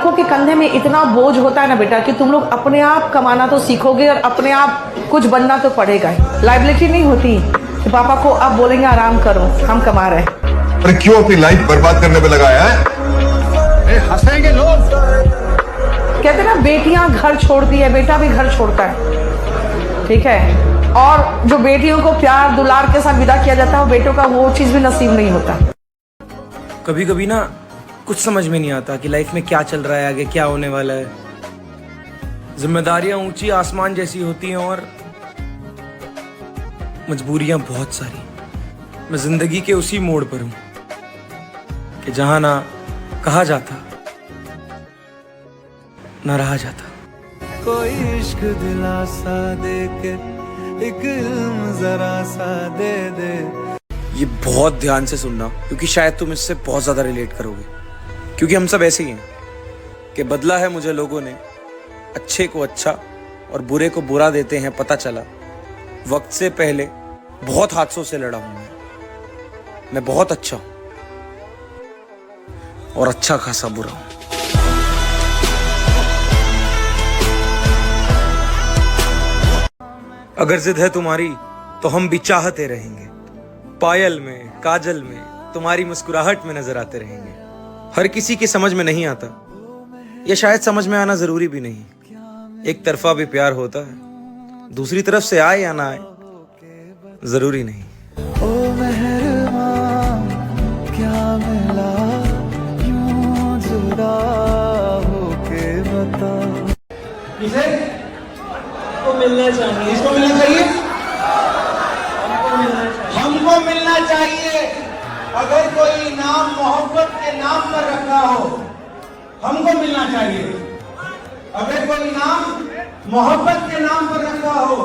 लोगों के कंधे में इतना बोझ होता है ना बेटा कि तुम लोग अपने आप कमाना तो सीखोगे और अपने आप कुछ बनना तो पड़ेगा ही। लाइबिलिटी नहीं होती कि पापा को आप बोलेंगे आराम करो, हम कमा रहे हैं। अरे क्यों अपनी लाइफ बर्बाद करने पे लगाया है? हंसेंगे लोग। कहते ना बेटियां घर छोड़ती है, बेटा भी घर छोड़ता है, ठीक है। और जो बेटियों को प्यार दुलार के साथ विदा किया जाता है, वो बेटों का वो चीज भी नसीब नहीं होता। कभी कभी ना कुछ समझ में नहीं आता कि लाइफ में क्या चल रहा है, आगे क्या होने वाला है। जिम्मेदारियां ऊंची आसमान जैसी होती हैं और मजबूरियां बहुत सारी। मैं जिंदगी के उसी मोड़ पर हूं कि जहां ना कहा जाता ना रहा जाता। कोई इश्क दिलासा दे के एक इल्म जरा सा दे दे। ये बहुत ध्यान से सुनना, क्योंकि शायद तुम इससे बहुत ज्यादा रिलेट करोगे। क्योंकि हम सब ऐसे ही हैं कि बदला है मुझे लोगों ने, अच्छे को अच्छा और बुरे को बुरा देते हैं पता चला। वक्त से पहले बहुत हादसों से लड़ा हूं मैं बहुत अच्छा हूं और अच्छा खासा बुरा हूं। अगर जिद है तुम्हारी तो हम भी चाहते रहेंगे, पायल में काजल में तुम्हारी मुस्कुराहट में नजर आते रहेंगे। हर किसी की समझ में नहीं आता, या शायद समझ में आना जरूरी भी नहीं। एक तरफा भी प्यार होता है, दूसरी तरफ से आए या ना आए जरूरी नहीं। ओ मेहरबान क्या मिला यूं जुदा होके बता। किसे को मिलना चाहिए? इसको मिलना चाहिए, हमको मिलना चाहिए। अगर कोई इनाम मोहब्बत के नाम पर रखा हो, हमको मिलना चाहिए। अगर कोई इनाम मोहब्बत के नाम पर रखा हो,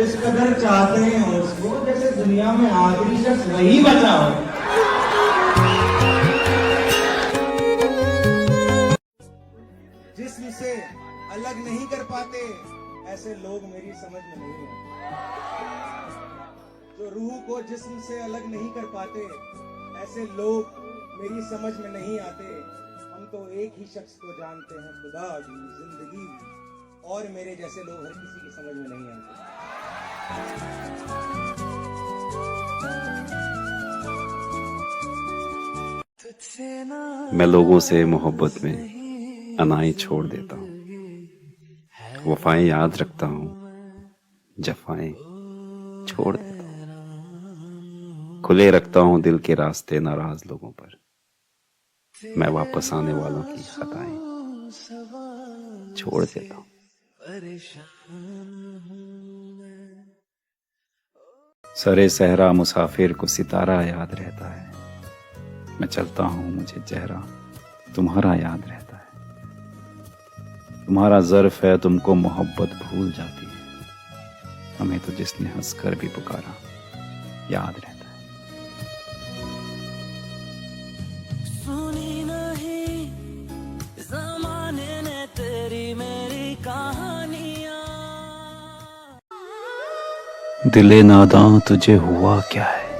इस कदर चाहते हैं उसको जैसे दुनिया में आखिरी शख्स वही बचा हो। जिस्म से अलग नहीं कर पाते ऐसे लोग मेरी समझ में नहीं है। जो रूह को जिस्म से अलग नहीं कर पाते ऐसे लोग मेरी समझ में नहीं आते। हम तो एक ही शख्स को जानते हैं, खुदा भी, जिंदगी भी, और मेरे जैसे लोग हर किसी की समझ में नहीं आते। मैं लोगों से मोहब्बत में अनाई छोड़ देता हूँ, वफाएं याद रखता हूँ, जफाएं छोड़ देता हूँ। खुले रखता हूँ दिल के रास्ते नाराज लोगों पर, मैं वापस आने वालों की खताएं छोड़ देता हूँ। सरे सहरा मुसाफिर को सितारा याद रहता है, मैं चलता हूँ मुझे चेहरा तुम्हारा याद रहता है। तुम्हारा ज़र्फ है तुमको मोहब्बत भूल जाती है, हमें तो जिसने हंसकर भी पुकारा याद रहता है। सुनी नहीं ज़माने ने तेरी मेरी कहानियां। दिले नादां तुझे हुआ क्या है,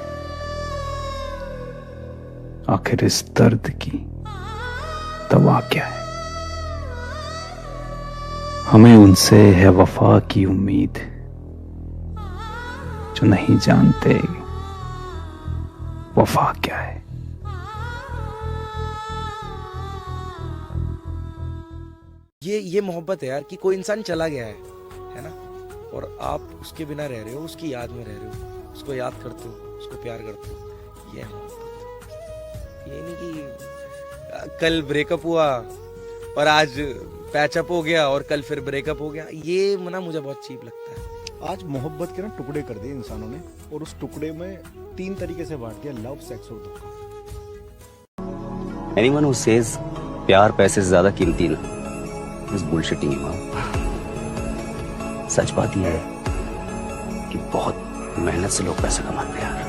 आखिर इस दर्द की दवा क्या है। हमें उनसे है वफा की उम्मीद जो नहीं जानते वफा क्या है। ये मोहब्बत है यार कि कोई इंसान चला गया है ना, और आप उसके बिना रह रहे हो, उसकी याद में रह रहे हो, उसको याद करते हो, उसको प्यार करते हो। ये मोहब्बत। ये नहीं कि कल ब्रेकअप हुआ और आज पैचअप हो गया और कल फिर ब्रेकअप हो गया। ये ना मुझे बहुत चीप लगता है। आज मोहब्बत के ना टुकड़े कर दिए इंसानों ने, और उस टुकड़े में 3 तरीके से बांट दिया, लव, सेक्स और धोखा। Anyone who says प्यार पैसे से ज्यादा कीमती ना, is bullshitting you। सच बात यह है कि बहुत मेहनत से लोग पैसा कमाते हैं यार।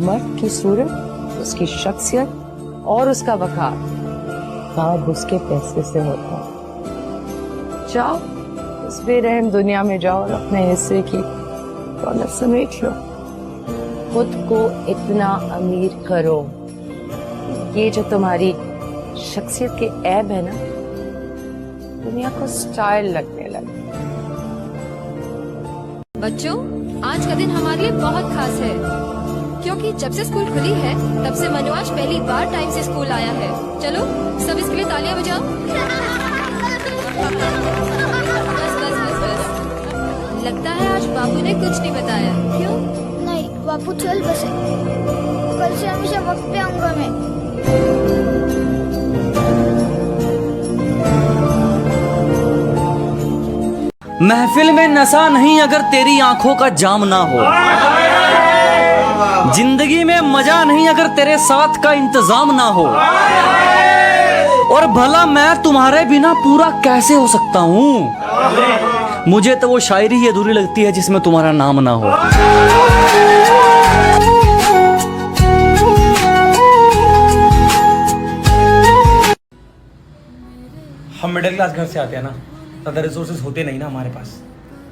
मर्द की सूरत, उसकी शख्सियत और उसका वकार सब उसके पैसे से होता है। जाओ इस बेरहम दुनिया में जाओ और अपने हिस्से की दौलत समेट लो। खुद को इतना अमीर करो, ये जो तुम्हारी शख्सियत के ऐब है ना, दुनिया को स्टाइल लगने लगे। बच्चों, आज का दिन हमारे लिए बहुत खास है, क्योंकि जब से स्कूल खुली है तब से मनोज पहली बार टाइम से स्कूल आया है। चलो सब इसके लिए तालियां बजाओ। बस बस बस बस। लगता है आज बाबू ने कुछ नहीं बताया। क्यों? नहीं, बापू चल बसे, कल से हमेशा वक्त पे आऊंगा मैं। महफिल में नशा नहीं अगर तेरी आंखों का जाम ना हो, जिंदगी में मजा नहीं अगर तेरे साथ का इंतजाम ना हो, और भला मैं तुम्हारे बिना पूरा कैसे हो सकता हूँ। मुझे तो वो शायरी ही अधूरी लगती है जिसमें तुम्हारा नाम ना हो। हम मिडिल क्लास घर से आते हैं ना, ज़्यादा रिसोर्सेज होते नहीं ना हमारे पास।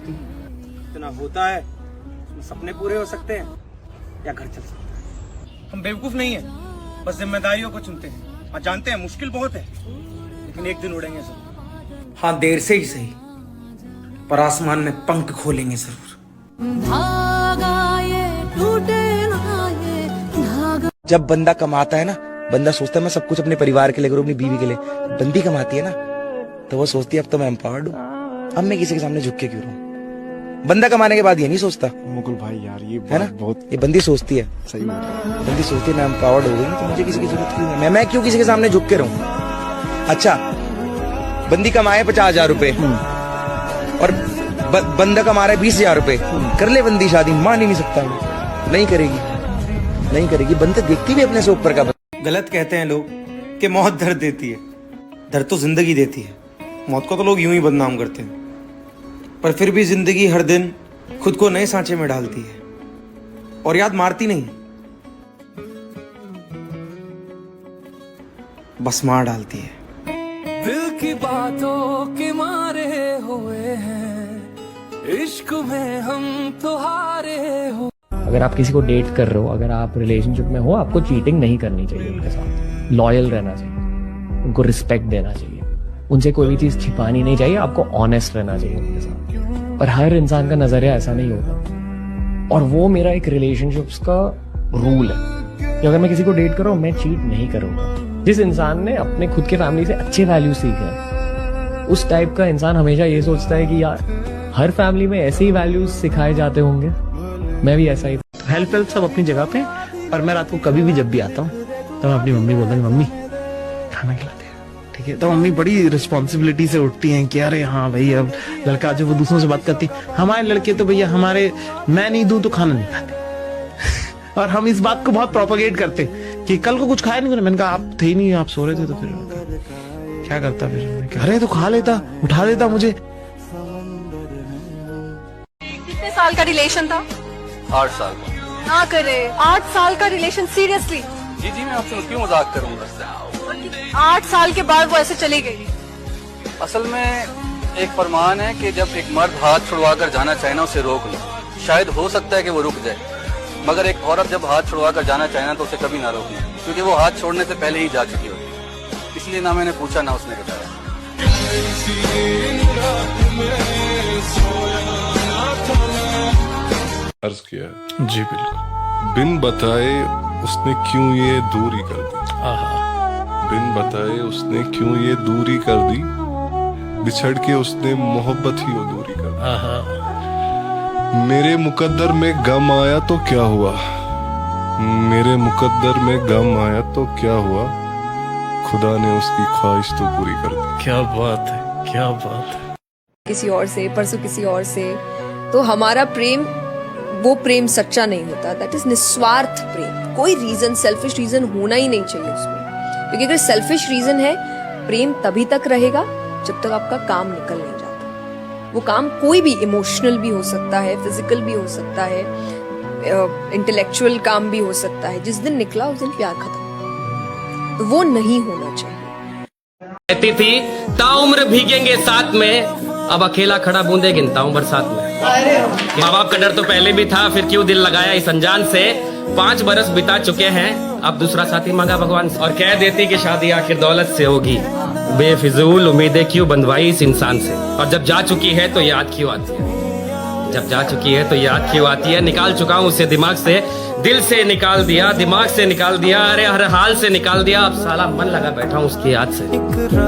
इतना होता है उसमें सपने पूरे हो सकते हैं या घर चल सकता है। हम बेवकूफ नहीं है, बस जिम्मेदारियों को चुनते हैं और जानते हैं मुश्किल बहुत है, लेकिन एक दिन उड़ेंगे जरूर। हाँ, देर से ही सही, पर आसमान में पंख खोलेंगे जरूर। जब बंदा कमाता है ना, बंदा सोचता है मैं सब कुछ अपने परिवार के लिए करूँ, अपनी बीवी के लिए। बंदी कमाती है ना तो वो सोचती है अब तो मैं एम्पावर्ड हूँ, अब मैं किसी के सामने झुक के क्यों रहूं। बंदा कमाने के बाद ये नहीं सोचता। मुकुल भाई यार ये है ना, बहुत ये बंदी सोचती है। सही बात है। बंदी सोचती है मैं एम्पावर्ड हो गई तो मुझे किसी की जरूरत क्यों है, मैं क्यों किसी के सामने झुक के रहूं। अच्छा, बंदी कमाए 50,000 रुपए और बंदा कमा रहा है 20,000 रुपए, कर ले बंदी शादी, मान ही नहीं सकता। नहीं करेगी, नहीं करेगी। बंदे देखती भी अपने से ऊपर का। गलत कहते हैं लोग कि मौत दर्द देती है, दर्द तो जिंदगी देती है। मौत को तो लोग यूं ही बदनाम करते हैं, पर फिर भी जिंदगी हर दिन खुद को नए सांचे में डालती है और याद मारती नहीं, बस मार डालती है। दिल की बातों के मारे हुए हैं, इश्क में हम तो हारे हो। अगर आप किसी को डेट कर रहे हो, अगर आप रिलेशनशिप में हो, आपको चीटिंग नहीं करनी चाहिए उनके साथ। लॉयल रहना चाहिए, उनको रिस्पेक्ट देना चाहिए, उनसे कोई भी चीज़ छिपानी नहीं चाहिए, आपको ऑनेस्ट रहना चाहिए उनके साथ। पर हर इंसान का नजरिया ऐसा नहीं होता, और वो मेरा एक रिलेशनशिप्स का रूल है कि अगर मैं किसी को डेट कर रहा हूँ, मैं चीट नहीं करूँगा। जिस इंसान ने अपने खुद के फैमिली से अच्छे वैल्यू सीखे हैं, उस टाइप का इंसान हमेशा ये सोचता है कि यार हर फैमिली में ऐसे ही वैल्यूज सिखाए जाते होंगे, मैं भी ऐसा ही। हेल्प सब अपनी जगह पे, और मैं रात को कभी भी जब भी आता हूँ तो मैं अपनी मम्मी बोलता हूँ मम्मी खाना खिलाते हैं, ठीक है। तो मम्मी बड़ी रिस्पॉन्सिबिलिटी से उठती हैं कि अरे हाँ भाई, अब लड़का जो वो दूसरों से बात करती। हमारे लड़के तो भैया हमारे, मैं नहीं दूं तो खाना नहीं खाते। और हम इस बात को बहुत प्रोपेगेट करते कि कल को कुछ खाया नहीं। मैंने कहा आप थे ही नहीं, आप सो रहे थे, तो फिर क्या करता। फिर अरे तो खा लेता, उठा देता मुझे। कितने साल का रिलेशन था? 8 साल। ना करे, 8 साल का रिलेशन, सीरियसली? जी जी, मैं आपसे क्यों मजाक करूंगा। 8 साल के बाद वो ऐसे चली गई? असल में एक फरमान है कि जब एक मर्द हाथ छुड़वा कर जाना चाहे ना, उसे रोक लो। शायद हो सकता है कि वो रुक जाए, मगर एक औरत जब हाथ छुड़वा कर जाना चाहे ना, तो उसे कभी ना रोकना, क्योंकि वो हाथ छोड़ने से पहले ही जा चुकी होती है। इसलिए ना मैंने पूछा ना उसने बताया। अर्ज किया जी, बिल्कुल। बिन बताए उसने क्यों ये दूरी कर दी, बिन बताए उसने क्यों ये दूरी कर दी, बिछड़ के उसने मोहब्बत ही अधूरी कर दी। मेरे मुकद्दर में गम आया तो क्या हुआ, मेरे मुकद्दर में गम आया तो क्या हुआ, खुदा ने उसकी ख्वाहिश तो पूरी कर दी। क्या बात है, क्या बात है। किसी और से, परसों किसी और से, तो हमारा प्रेम वो प्रेम सच्चा नहीं होता। दैट इज निस्वार्थ प्रेम। कोई रीजन, सेल्फिश रीजन होना ही नहीं चाहिए उसमें, क्योंकि अगर सेल्फिश रीजन है, प्रेम तभी तक रहेगा जब तक आपका काम निकल नहीं जाता। वो काम कोई भी, इमोशनल भी हो सकता है, फिजिकल भी हो सकता है, इंटेलेक्चुअल काम भी हो सकता है। जिस दिन निकला उस दिन प्यार खत्म, तो वो नहीं होना चाहिए। कहती थी ताउम्र भीगेंगे साथ में, अब अकेला खड़ा बूंदे गिनता हूँ बरसात में। माँ बाप का डर तो पहले भी था, फिर क्यों दिल लगाया इस अनजान से। 5 बरस बिता चुके हैं, अब दूसरा साथी मांगा भगवान से। और कह देती कि शादी आखिर दौलत से होगी, बेफिजूल उम्मीदें क्यों बंधवाई इस इंसान से। और जब जा चुकी है तो याद क्यों आती है, जब जा चुकी है तो याद क्यों आती है। निकाल चुका हूँ उसे दिमाग से, दिल से निकाल दिया, दिमाग से निकाल दिया, अरे हर हाल से निकाल दिया। अब साला मन लगा बैठा हूँ उसकी याद से।